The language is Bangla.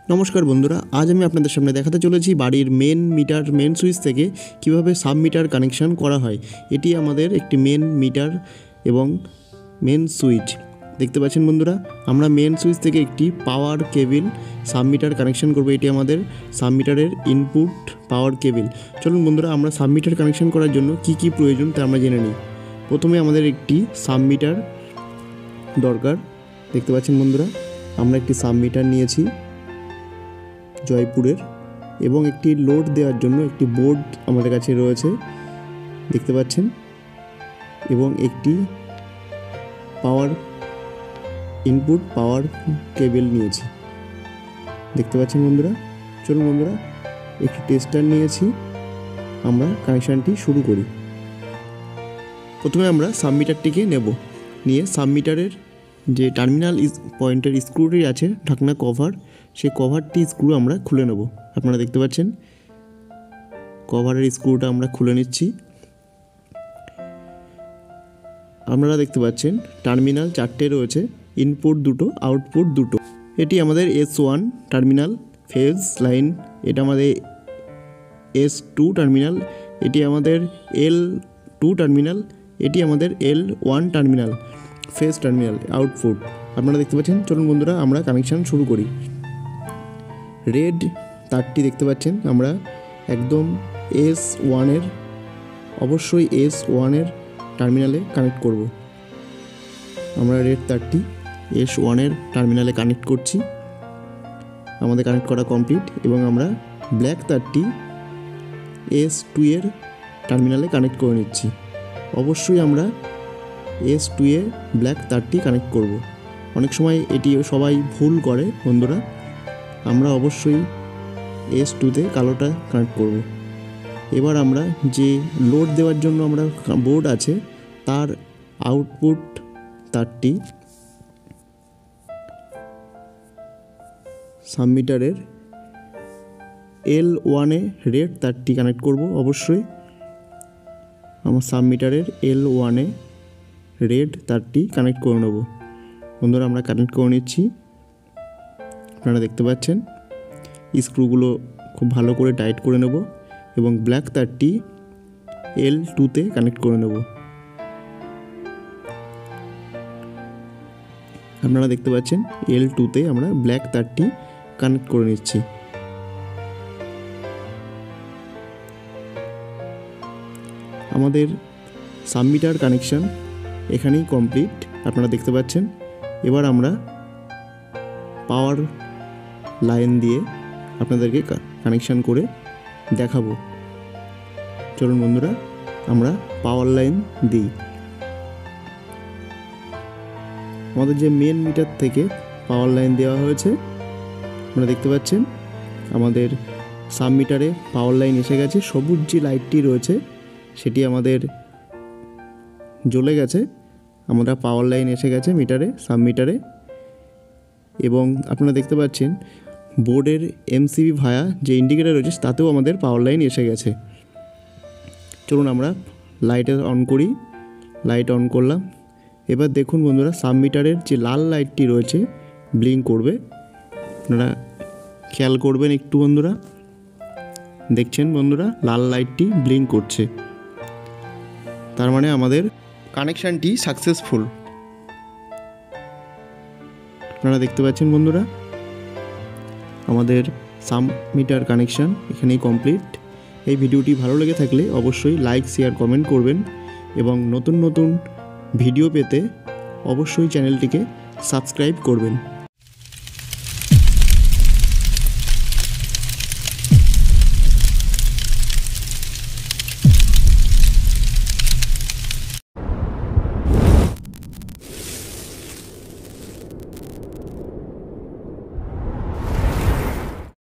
नमस्कार बंधुरा आज আমি আপনাদের সামনে দেখাতে চলেছি বাড়ির মেন মিটার মেন সুইচ থেকে কিভাবে সাব মিটার কানেকশন করা হয়। এটি আমাদের একটি মেন মিটার এবং মেন সুইচ দেখতে পাচ্ছেন বন্ধুরা। আমরা মেন সুইচ থেকে একটি পাওয়ার কেবল সাব মিটার কানেকশন করব। এটি আমাদের সাব মিটারের ইনপুট পাওয়ার কেবল। চলুন বন্ধুরা আমরা সাব মিটার কানেকশন করার জন্য কি কি প্রয়োজন তা আমরা জেনে নিই। প্রথমে আমাদের একটি সাব মিটার দরকার। দেখতে পাচ্ছেন বন্ধুরা আমরা একটি সাব মিটার নিয়েছি জয়পুরের এবং একটি লোড দেওয়ার জন্য একটি বোর্ড আমাদের কাছে রয়েছে দেখতে পাচ্ছেন, এবং একটি পাওয়ার ইনপুট পাওয়ার কেবল নিয়েছি দেখতে পাচ্ছেন বন্ধুরা। চলুন বন্ধুরা একটি টেস্টার নিয়েছি, আমরা কানেকশানটি শুরু করি। প্রথমে আমরা সাবমিটারটিকে নিয়ে সাবমিটারের যে টার্মিনাল পয়েন্টের স্ক্রুটি আছে ঢাকনা কভার, সেই কভারটি স্ক্রু আমরা খুলে নেব। আপনারা দেখতে পাচ্ছেন কভারের স্ক্রুটা আমরা খুলে নিচ্ছি। আপনারা দেখতে পাচ্ছেন টার্মিনাল চারটে রয়েছে, ইনপুট দুটো আউটপুট দুটো। এটি আমাদের S1 টার্মিনাল ফেজ লাইন, এটা আমাদের S2 টার্মিনাল, এটি আমাদের L2 টার্মিনাল, এটি আমাদের L1 terminal phase terminal output আপনারা দেখতে পাচ্ছেন। চলুন বন্ধুরা আমরা কানেকশান শুরু করি। রেড তারটি দেখতে পাচ্ছেন আমরা একদম S1 অবশ্যই S1 টার্মিনালে কানেক্ট করব। আমরা রেড তারটি S1 টার্মিনালে কানেক্ট করছি, আমাদের কানেক্ট করা কমপ্লিট। এবং আমরা ব্ল্যাক তারটি S2 টার্মিনালে কানেক্ট করে নিচ্ছি। অবশ্যই আমরা S2 ব্ল্যাক তারটি কানেক্ট করব। অনেক সময় এটি সবাই ভুল করে বন্ধুরা, আমরা অবশ্যই S2 কালোটা কানেক্ট করব। এবার আমরা যে লোড দেওয়ার জন্য আমরা বোর্ড আছে তার আউটপুট তারটি সাবমিটারের L1 রেড তারটি কানেক্ট করব। অবশ্যই আমার সাবমিটারের L1 রেড তারটি কানেক্ট করে নেব বন্ধুরা। আমরা কানেক্ট করে নিচ্ছি, আপনারা দেখতে পাচ্ছেন স্ক্রুগুলো খুব ভালো করে টাইট করে নেব এবং ব্ল্যাক তারটি L2 কানেক্ট করে নেব। আপনারা দেখতে পাচ্ছেন L2 আমরা ব্ল্যাক তারটি কানেক্ট করে নিচ্ছি। আমাদের সাবমিটার কানেকশান এখানেই কমপ্লিট আপনারা দেখতে পাচ্ছেন। এবার আমরা পাওয়ার লাইন দিয়ে আপনাদেরকে কানেকশান করে দেখাবো। চলুন বন্ধুরা আমরা পাওয়ার লাইন দিই। আমাদের যে মেন মিটার থেকে পাওয়ার লাইন দেওয়া হয়েছে আপনারা দেখতে পাচ্ছেন আমাদের সাবমিটারে পাওয়ার লাইন এসে গেছে। সবুজ যে লাইটটি রয়েছে সেটি আমাদের জ্বলে গেছে, আমরা পাওয়ার লাইন এসে গেছে মিটারে সাবমিটারে। এবং আপনারা দেখতে পাচ্ছেন বোর্ডের MCB ভায়া যে ইন্ডিকেটার রয়েছে তাতেও আমাদের পাওয়ার লাইন এসে গেছে। চলুন আমরা লাইট অন করি। লাইট অন করলাম। এবার দেখুন বন্ধুরা সাবমিটারের যে লাল লাইটটি রয়েছে ব্লিঙ্ক করবে, আপনারা খেয়াল করবেন একটু বন্ধুরা। দেখছেন বন্ধুরা লাল লাইটটি ব্লিঙ্ক করছে, তার মানে আমাদের কানেকশানটি সাকসেসফুল। আপনারা দেখতে পাচ্ছেন বন্ধুরা আমাদের সাবমিটার কানেকশান এখানেই কমপ্লিট। এই ভিডিওটি ভালো লেগে থাকলে অবশ্যই লাইক শেয়ার কমেন্ট করবেন এবং নতুন নতুন ভিডিও পেতে অবশ্যই চ্যানেলটিকে সাবস্ক্রাইব করবেন।